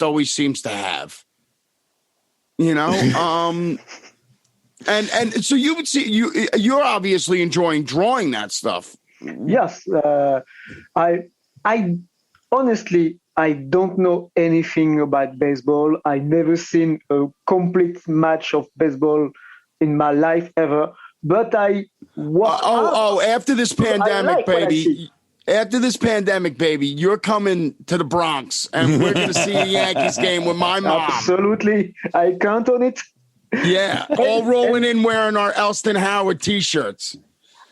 always seems to have. You know, and so you would see you're obviously enjoying drawing that stuff. Yes, I honestly I don't know anything about baseball. I never seen a complete match of baseball in my life ever. But I after this pandemic, baby. After this pandemic, baby, you're coming to the Bronx, and we're going to see a Yankees game with my mom. Absolutely. I count on it. Yeah, all rolling in wearing our Elston Howard T-shirts.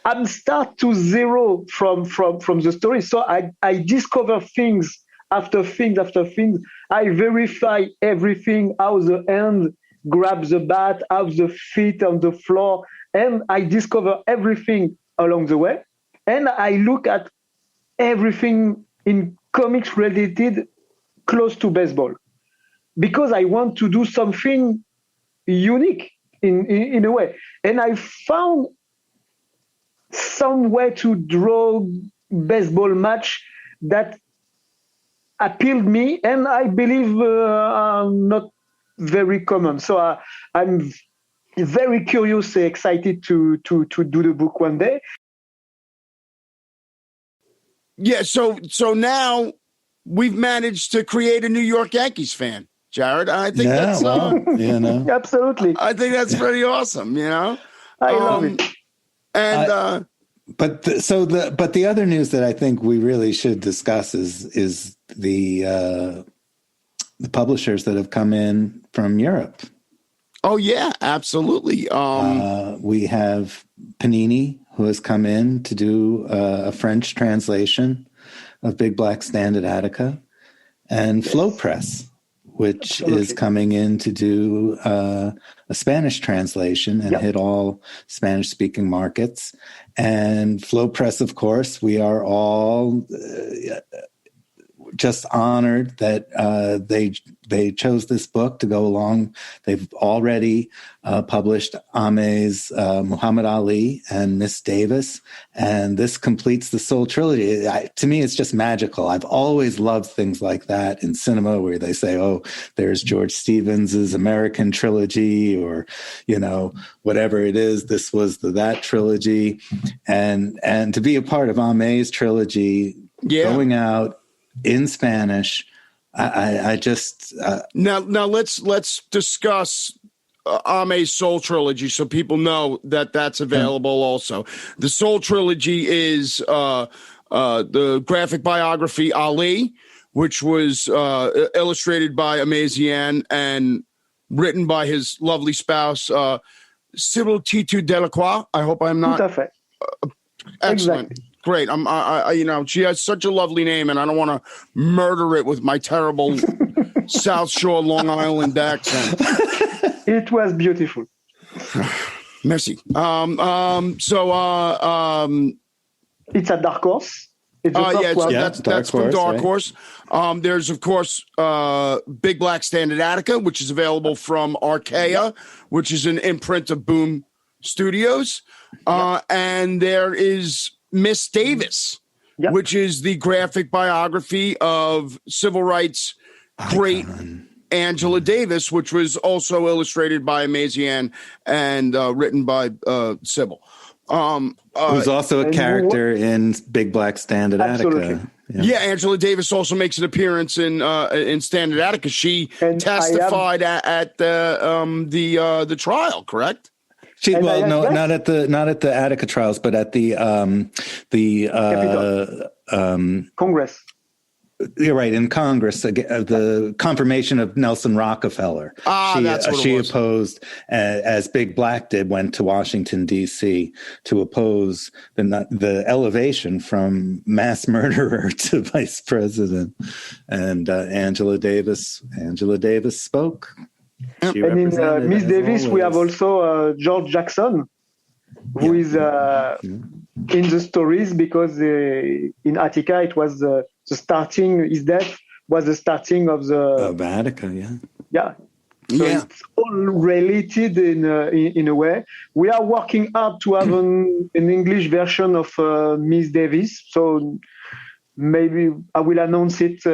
I'm start to zero from the story. So I discover things after things after things. I verify everything, how the hand grabs the bat, how the feet on the floor, and I discover everything along the way. And I look at everything in comics related close to baseball because I want to do something unique in a way. And I found some way to draw baseball match that appealed me, and I believe are not very common. So I'm very curious, excited to do the book one day. Yeah, so now we've managed to create a New York Yankees fan, Jared. I think that's absolutely. I think that's pretty awesome. You know, I love it. And but the other news that I think we really should discuss is the publishers that have come in from Europe. Oh yeah, absolutely. We have Panini, who has come in to do a French translation of Big Black Stand at Attica, and Flow Press, which is coming in to do a Spanish translation and hit all Spanish-speaking markets. And Flow Press, of course, we are all just honored that they chose this book to go along. They've already published Ame's Muhammad Ali and Miss Davis, and this completes the Soul trilogy. To me, it's just magical. I've always loved things like that in cinema, where they say, "Oh, there's George Stevens's American trilogy," or whatever it is. This was that trilogy, and to be a part of Ame's trilogy, going out in Spanish. I just now let's discuss Ame's Soul trilogy so people know that that's available. Also, the Soul trilogy is the graphic biography Ali, which was illustrated by Ameziane and written by his lovely spouse Sybil Titu Delacroix. I hope I'm not excellent. Exactly. Great. She has such a lovely name, and I don't want to murder it with my terrible South Shore Long Island accent. It was beautiful. Merci. It's a Dark Horse. That's from Dark Horse. There's of course Big Black Stand at Attica, which is available from Archaea, which is an imprint of Boom Studios, and there is Miss Davis, which is the graphic biography of civil rights great Angela Davis, which was also illustrated by Ameziane and written by Sybil. Who's also a character in Big Black Stand at Attica. Yeah, Angela Davis also makes an appearance in Stand at Attica. She testified at the trial, correct? Not at the Attica trials, but at the Congress. You're right, in Congress, the confirmation of Nelson Rockefeller. She opposed, as Big Black did, went to Washington, D.C. to oppose the elevation from mass murderer to vice president. And Angela Davis spoke. And in Miss Davis, we have also George Jackson, who is in the stories, because in Attica it was the starting. His death was the starting of Attica. So it's all related in a way. We are working hard to have an English version of Miss Davis. So maybe I will announce it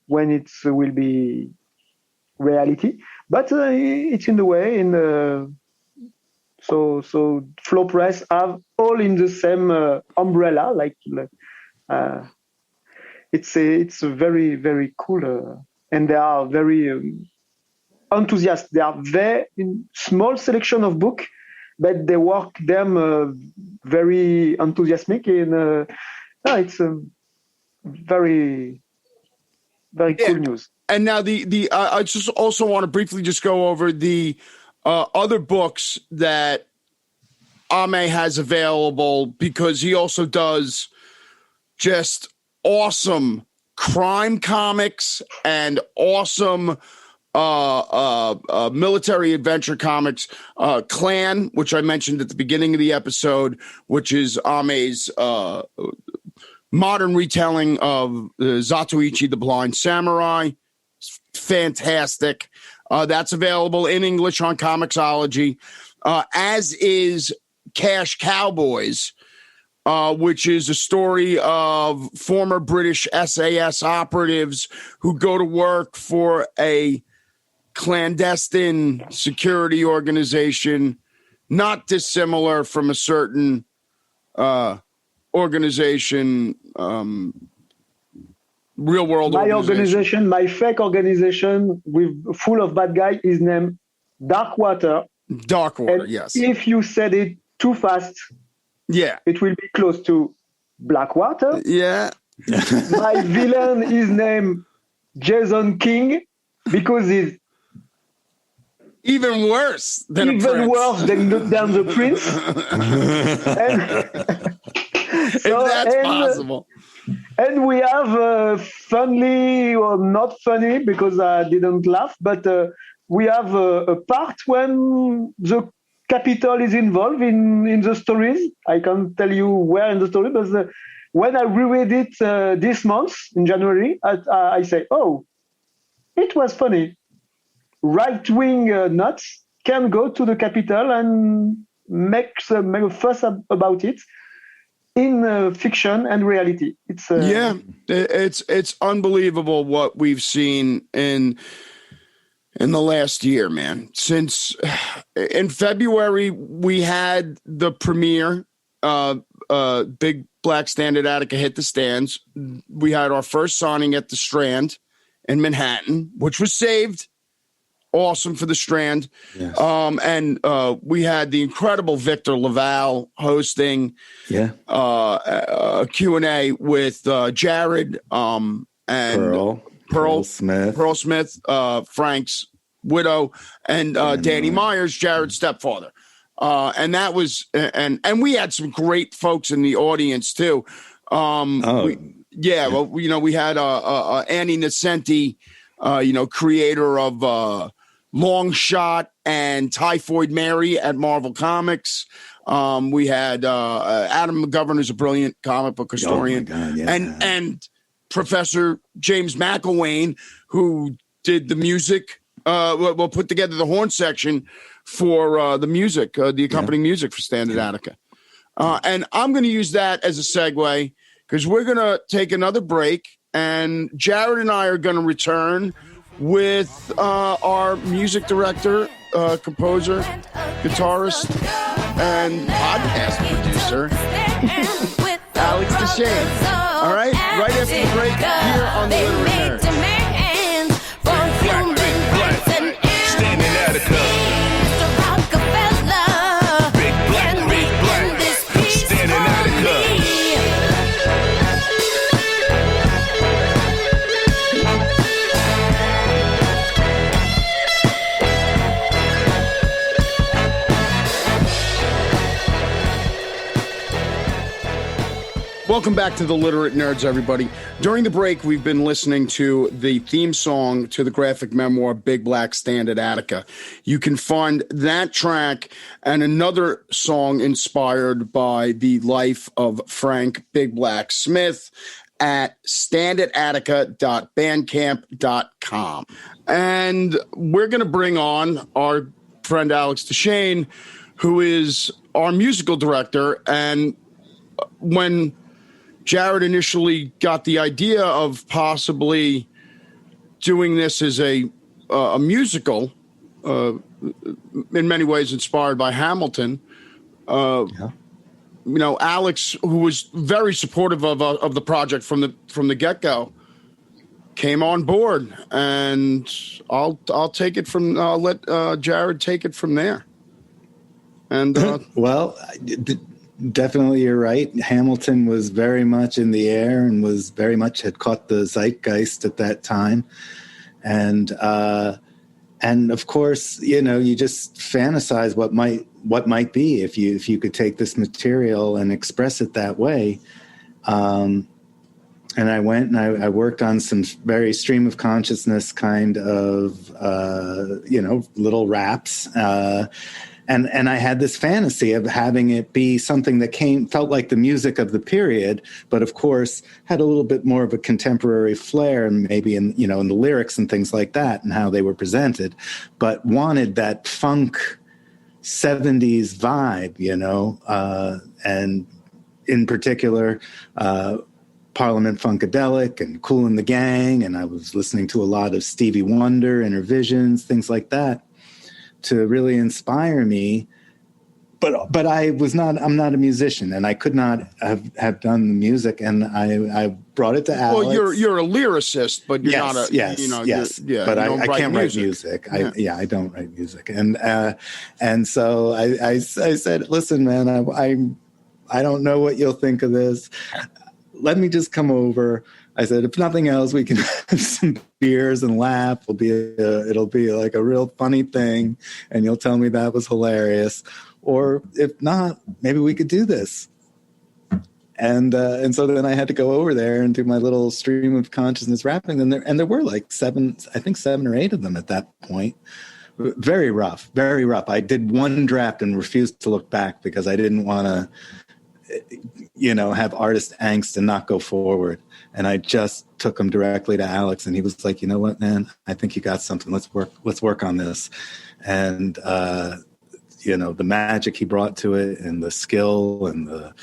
when it will be reality. But it's in the way. So Flow Press have all in the same umbrella. It's a very, very cool, and they are very enthusiastic. They are very small selection of book, but they work them very enthusiastic, and it's very, very cool news. And now I just also want to briefly just go over the other books that Ame has available, because he also does just awesome crime comics and awesome military adventure comics. Clan, which I mentioned at the beginning of the episode, which is Ame's modern retelling of Zatoichi the Blind Samurai. It's fantastic. That's available in English on Comixology, as is Cash Cowboys, which is a story of former British SAS operatives who go to work for a clandestine security organization, not dissimilar from a certain organization, real world organization. My fake organization full of bad guys is named Darkwater. Darkwater, yes. If you said it too fast, it will be close to Blackwater. Yeah. My villain is named Jason King, because he's even worse than the prince. If that's possible. And we have funny, or not funny because I didn't laugh, but we have a part when the Capitol is involved in the stories. I can't tell you where in the story, but when I reread it this month in January, I say, oh, it was funny. Right-wing nuts can go to the Capitol and make a fuss about it in fiction and reality. It's unbelievable what we've seen in the last year, man. Since in February we had the premiere, Big Black Stand at Attica hit the stands. We had our first signing at the Strand in Manhattan, which was saved. Awesome for the Strand. Yes. And we had the incredible Victor Laval hosting a Q&A with Jared and Pearl Smith, Frank's widow, and Danny Myers, Jared's stepfather. And that was and we had some great folks in the audience too. We had Annie Nascenti, creator of Long Shot and Typhoid Mary at Marvel Comics. We had Adam McGovern, who's a brilliant comic book historian, and Professor James McElwain, who did the music, put together the horn section for the music, the accompanying music for Stand at Attica. And I'm going to use that as a segue, because we're going to take another break, and Jared and I are going to return with our music director, composer, guitarist, and podcast producer, Alex Tichane. All right? Right after the break here on the Literate Nerd. Stand in Attica. Big black, stand in Attica. Welcome back to the Literate Nerds, everybody. During the break, we've been listening to the theme song to the graphic memoir, Big Black Stand at Attica. You can find that track and another song inspired by the life of Frank Big Black Smith at standatattica.bandcamp.com. And we're going to bring on our friend Alex Tichane, who is our musical director. And when Jared initially got the idea of possibly doing this as a musical, in many ways inspired by Hamilton. Alex, who was very supportive of the project from the get-go, came on board, and I'll take it from. I'll let Jared take it from there. And well, definitely you're right. Hamilton was very much in the air and was very much had caught the zeitgeist at that time, and of course, you just fantasize what might be if you could take this material and express it that way. And I went and I worked on some very stream of consciousness kind of, little raps. And I had this fantasy of having it be something that felt like the music of the period, but of course had a little bit more of a contemporary flair, and maybe in the lyrics and things like that and how they were presented, but wanted that funk 70s vibe, and in particular, Parliament Funkadelic and Kool and the Gang. And I was listening to a lot of Stevie Wonder, Intervisions, things like that, to really inspire me. But I'm not a musician, and I could not have done the music. And I brought it to Alex. Well, you're a lyricist, but you're not a yes. But I can't write music. I don't write music. And so I said, listen, man, I don't know what you'll think of this. Let me just come over. I said, if nothing else, we can have some beers and laugh. It'll be like a real funny thing, and you'll tell me that was hilarious. Or if not, maybe we could do this. And so then I had to go over there and do my little stream of consciousness rapping. And there were like 7 or 8 of them at that point. Very rough, very rough. I did one draft and refused to look back because I didn't want to, have artist angst and not go forward. And I just took him directly to Alex, and he was like, you know what, man, I think you got something. Let's work on this. And, the magic he brought to it, and the skill and the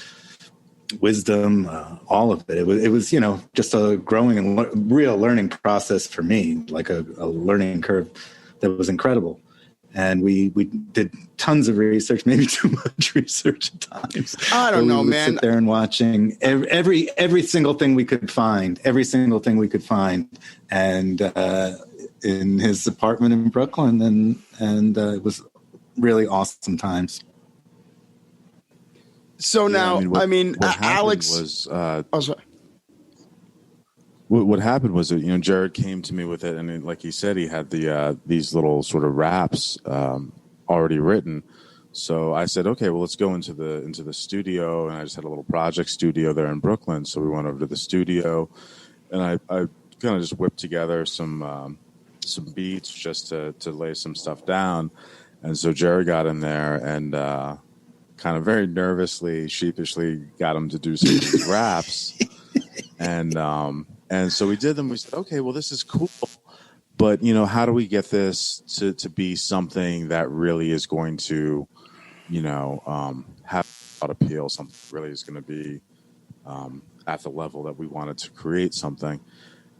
wisdom, all of it. It was, just a growing and real learning process for me, like a learning curve that was incredible. And we did tons of research, maybe too much research at times. I don't know, man. Sit there and watching every single thing we could find, and in his apartment in Brooklyn, and it was really awesome times. So now, what Alex was. What happened was that Jared came to me with it, and like he said, he had these little sort of raps already written. So I said, okay, well, let's go into the studio, and I just had a little project studio there in Brooklyn. So we went over to the studio, and I kind of just whipped together some beats just to lay some stuff down. And so Jared got in there and kind of very nervously, sheepishly got him to do some of these raps, and so we did them. We said, okay, well, this is cool, but how do we get this to be something that really is going to, have a lot of appeal? Something that really is going to be at the level that we wanted to create something.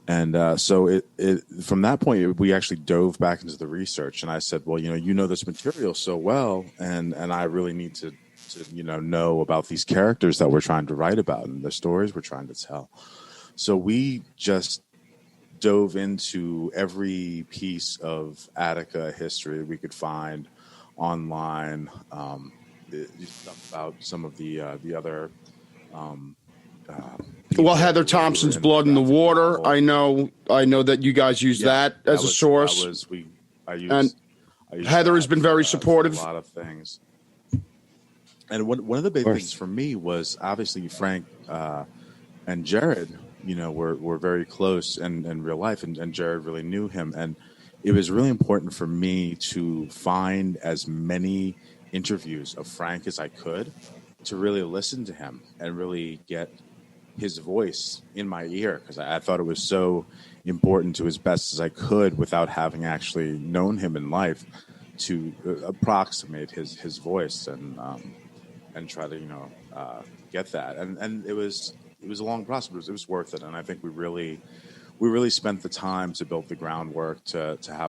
And so it from that point, we actually dove back into the research. And I said, well, this material so well, and I really need to know about these characters that we're trying to write about and the stories we're trying to tell. So we just dove into every piece of Attica history we could find online, stuff about some of the other. Heather Thompson's Blood in the Water. I know that you guys use that as a source. Heather has been very supportive. A lot of things. And one of the big things for me was obviously Frank and Jared. Were very close in real life, and Jared really knew him. And it was really important for me to find as many interviews of Frank as I could to really listen to him and really get his voice in my ear, because I thought it was so important to as best as I could without having actually known him in life to approximate his voice and try to get that. And it was it was a long process, but it was worth it. And I think we really spent the time to build the groundwork to have